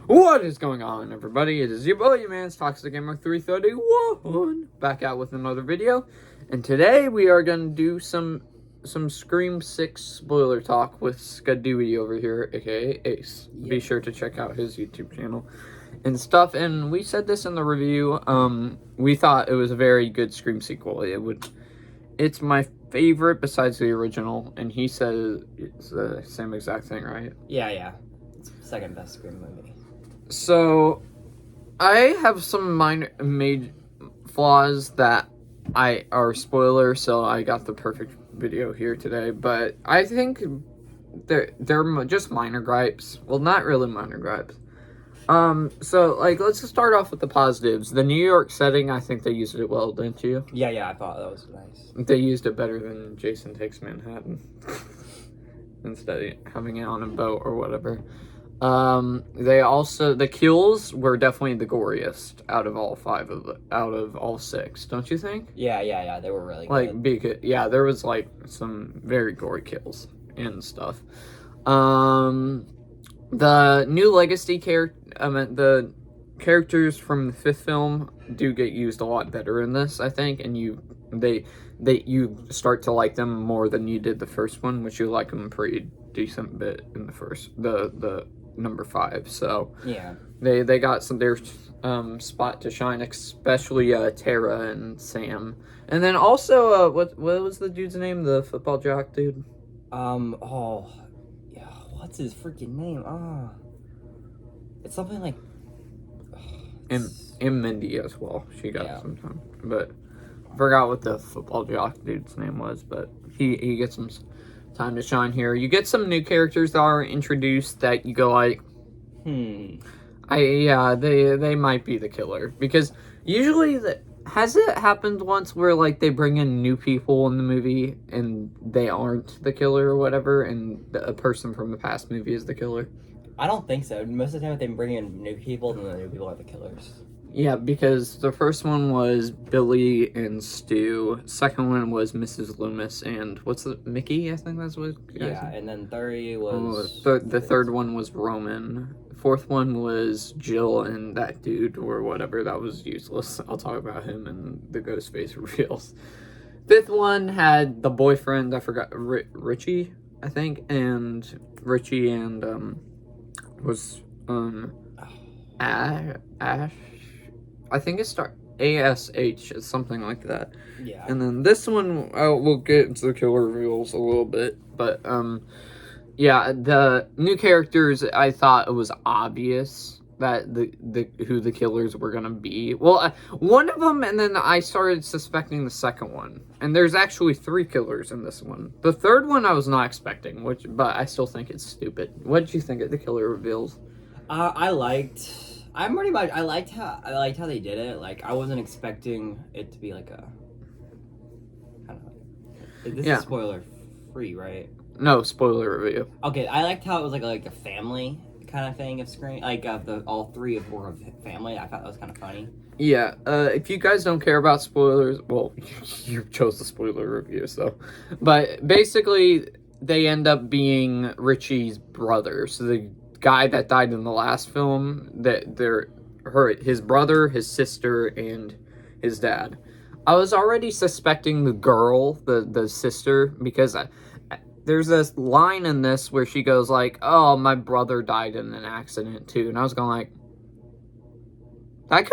What is going on, everybody? It is your boy, your man's Toxic Gamer 331, back out with another video. And today we are going to do some Scream 6 spoiler talk with Skaduwee over here, aka Ace. Yep. Be sure to check out his YouTube channel and stuff. And we said this in the review. We thought it was a very good Scream sequel. It's my favorite besides the original, and he says it's the same exact thing, right? Yeah. It's the second best Scream movie. So, I have some major flaws that are spoilers, so I got the perfect video here today. But I think they're just minor gripes. Well, not really minor gripes. So, let's just start off with the positives. The New York setting, I think they used it well, didn't you? Yeah, I thought that was nice. They used it better than Jason Takes Manhattan. Instead of having it on a boat or whatever. The kills were definitely the goriest out of all six, don't you think? Yeah, they were really good. Because there was some very gory kills and stuff. The new legacy the characters from the fifth film do get used a lot better in this, I think, and you start to like them more than you did the first one, which you like them a pretty decent bit in the first, the number 5. So yeah, they got their spot to shine, especially Tara and Sam, and then also what was the dude's name, the football jock dude? What's his freaking name? It's something like and Mindy as well. She got some time, but I forgot what the football jock dude's name was, but he gets some time to shine here. You get some new characters that are introduced that you go like, they might be the killer, because usually has it happened once where they bring in new people in the movie and they aren't the killer or whatever, and a person from the past movie is the killer? I don't think so. Most of the time, if they bring in new people, then the new people are the killers. Yeah, because the first one was Billy and Stu. Second one was Mrs. Loomis and Mickey? I think that's what. Yeah, and then third was. The third one was Roman. Fourth one was Jill and that dude or whatever. That was useless. I'll talk about him in the Ghostface reveals. Fifth one had the boyfriend. I forgot, Richie, I think, and Richie and was Ash. I think it starts ASH, something like that. Yeah. And then this one, we'll get into the killer reveals a little bit, but the new characters, I thought it was obvious that who the killers were gonna be. Well, one of them, and then I started suspecting the second one. And there's actually 3 killers in this one. The third one I was not expecting, but I still think it's stupid. What did you think of the killer reveals? I liked how they did it. I wasn't expecting it to be I don't know. This is spoiler free, right? No, spoiler review. Okay, I liked how it was like a family kind of thing of Scream. All 3 were of family. I thought that was kind of funny. Yeah, if you guys don't care about spoilers, well, you chose the spoiler review, so. But basically, they end up being Richie's brother. So the guy that died in the last film, his brother, his sister, and his dad. I was already suspecting the girl, the sister, because there's this line in this where she goes "Oh, my brother died in an accident too," and I was going that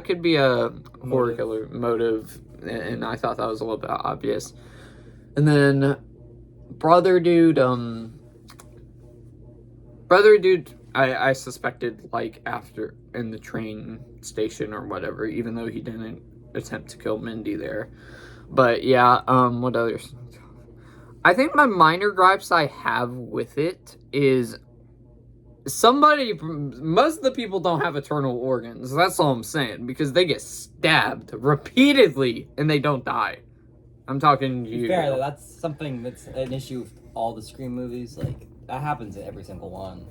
could be a horror killer motive, and I thought that was a little bit obvious. And then brother dude, I suspected after in the train station or whatever, even though he didn't attempt to kill Mindy there. But yeah, what others? I think my minor gripes I have with it is most of the people don't have eternal organs. That's all I'm saying, because they get stabbed repeatedly and they don't die. I'm talking to you. Fair, that's something that's an issue with all the Scream movies. That happens in every single one.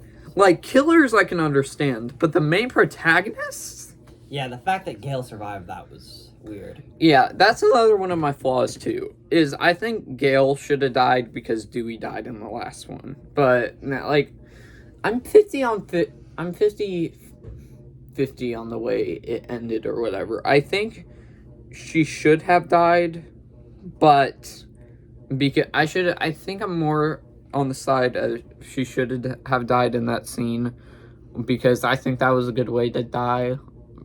Killers I can understand, but the main protagonists? Yeah, the fact that Gale survived, that was weird. Yeah, that's another one of my flaws too, is I think Gale should have died because Dewey died in the last one. But, I'm 50 on 50. I'm 50 on the way it ended or whatever. I think she should have died, but because I think I'm more on the side of she should have died in that scene because I think that was a good way to die.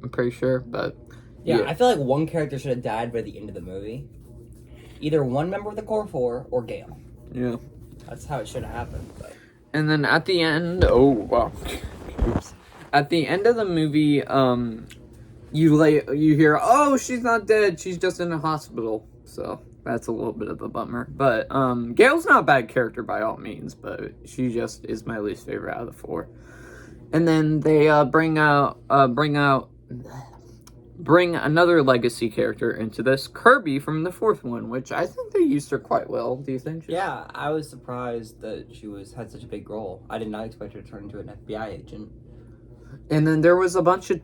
I'm pretty sure, but yeah. I feel like one character should have died by the end of the movie. Either one member of the Core 4 or Gale. Yeah. That's how it should have happened. But. And then at the end, oh wow, oops. At the end of the movie, you hear, oh, she's not dead, she's just in a hospital. So that's a little bit of a bummer. But Gale's not a bad character by all means, but she just is my least favorite out of the 4. And then they bring another legacy character into this, Kirby from the 4th one, which I think they used her quite well. Do you think? Yeah, I was surprised that she had such a big role. I did not expect her to turn into an FBI agent. And then there was a bunch of,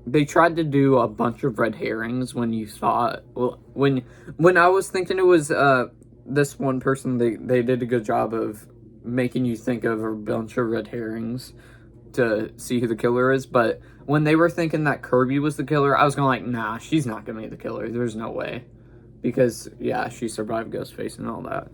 they tried to do a bunch of red herrings when you saw it. Well, when I was thinking it was this one person, they did a good job of making you think of a bunch of red herrings to see who the killer is, but when they were thinking that Kirby was the killer, I was going nah, she's not gonna be the killer. There's no way. Because, yeah, she survived Ghostface and all that.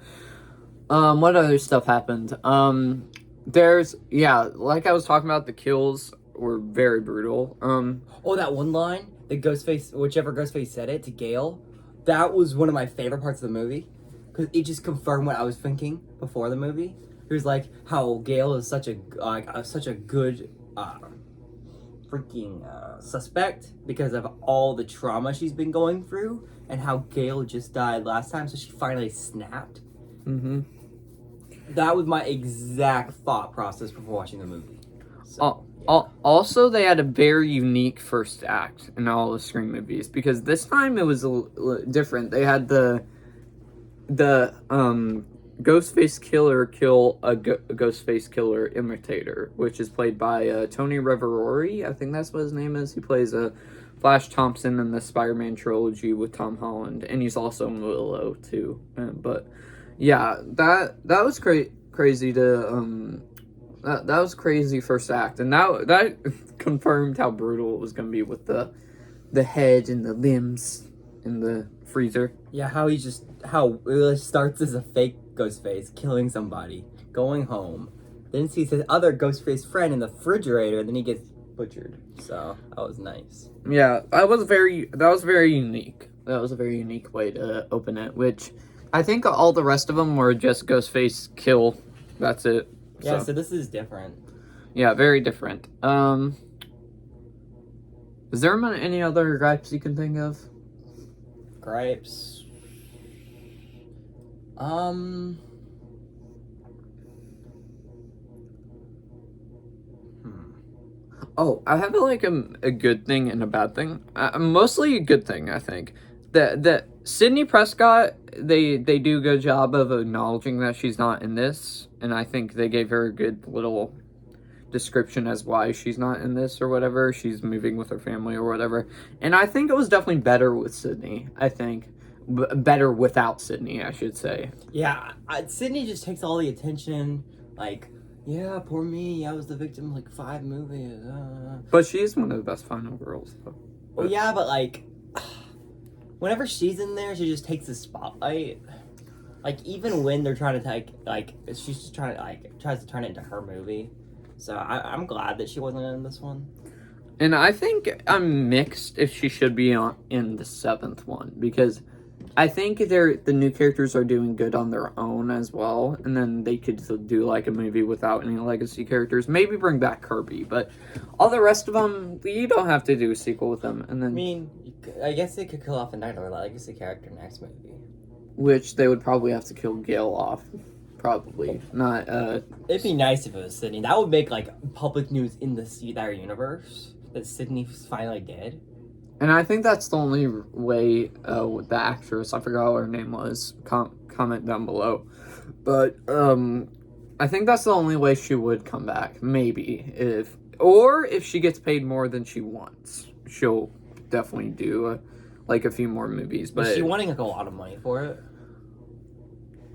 What other stuff happened? Like I was talking about, the kills were very brutal. That one line, whichever Ghostface said it to Gale, that was one of my favorite parts of the movie. Because it just confirmed what I was thinking before the movie. It was like how Gale is such a good suspect because of all the trauma she's been going through, and how Gale just died last time, so she finally snapped. Mm-hmm. That was my exact thought process before watching the movie. So, Also, they had a very unique first act in all the Scream movies because this time it was different. They had the Ghostface killer kill a Ghostface killer imitator, which is played by Tony Revolori. I think that's what his name is. He plays Flash Thompson in the Spider-Man trilogy with Tom Holland, and he's also in Willow too. But yeah, that was crazy to that was crazy first act, and that confirmed how brutal it was gonna be with the head and the limbs in the freezer. Yeah, how it starts as a fake Ghostface killing somebody, going home, then sees his other Ghostface friend in the refrigerator, and then he gets butchered. So that was nice. Yeah, that was very unique. That was a very unique way to open it, which I think all the rest of them were just Ghostface kill. That's it. Yeah, so this is different. Yeah, very different. Is there any other gripes you can think of? Gripes. Oh, I have a good thing and a bad thing. Mostly a good thing, I think. That Sydney Prescott, they do a good job of acknowledging that she's not in this, and I think they gave her a good little description as why she's not in this or whatever. She's moving with her family or whatever. And I think it was definitely better with Sydney, I think. Better without Sydney, I should say. Yeah, Sydney just takes all the attention, yeah, poor me, I was the victim of 5 movies. But she's one of the best final girls, though. Well, yeah, but whenever she's in there, she just takes the spotlight. Even when they're trying to she's just trying to tries to turn it into her movie. So I'm glad that she wasn't in this one. And I think I'm mixed if she should be in the 7th one, because I think the new characters are doing good on their own as well, and then they could do a movie without any legacy characters. Maybe bring back Kirby, but all the rest of them, you don't have to do a sequel with them. And then, I mean, I guess they could kill off another legacy character next movie, which they would probably have to kill Gale off. Probably not. It'd be nice if it was Sydney. That would make public news in the entire universe that Sydney's finally dead. And I think that's the only way with the actress, I forgot what her name was, comment down below. But I think that's the only way she would come back, maybe. If she gets paid more than she wants, she'll definitely do a few more movies. But is she wanting a lot of money for it?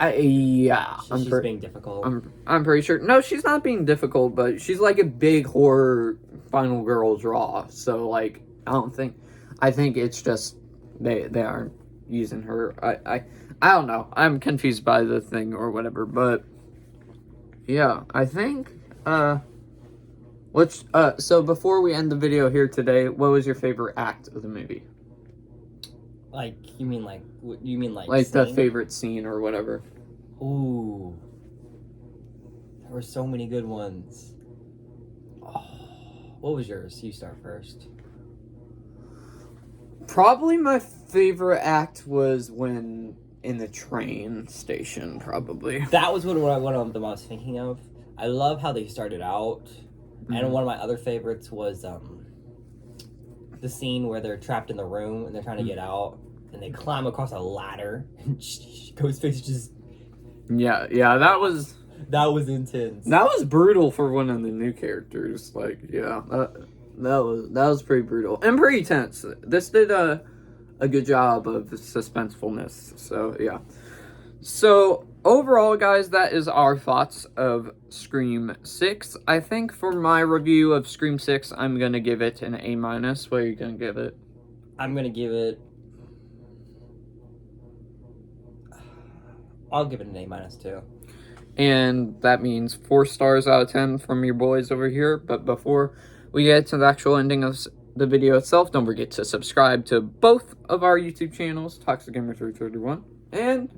Yeah, She's just being difficult. I'm pretty sure. No, she's not being difficult, but she's like a big horror final girl draw. So like, I think it's just they aren't using her. I don't know. I'm confused by the thing or whatever, but yeah, I think so before we end the video here today, what was your favorite act of the movie? Like, you mean like the scene? favorite scene or whatever? Ooh, there were so many good ones. Oh, what was yours? You start first. Probably my favorite act was when in the train station, probably. That was what I'm the most thinking of. I love how they started out. And one of my other favorites was the scene where they're trapped in the room and they're trying to get out and they climb across a ladder and Ghostface just... Yeah, that was intense. That was brutal for one of the new characters. Like, yeah, that was pretty brutal and pretty tense. This did a good job of suspensefulness. So yeah. So overall, guys, that is our thoughts of Scream 6. I think for my review of Scream 6, I'm gonna give it an A-. What are you gonna give it? I'm gonna give it... I'll give it an A- too. And that means 4 stars out of 10 from your boys over here. But before we get to the actual ending of the video itself, don't forget to subscribe to both of our YouTube channels, Toxic Gamer 331 and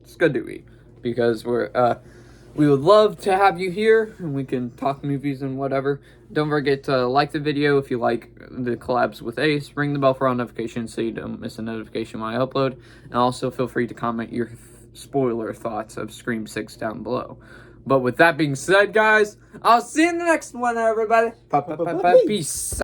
Skaduwee, because we would love to have you here and we can talk movies and whatever. Don't forget to like the video if you like the collabs with Ace. Ring the bell for all notifications so you don't miss a notification when I upload. And also feel free to comment your spoiler thoughts of Scream 6 down below. But with that being said, guys, I'll see you in the next one, everybody. Peace.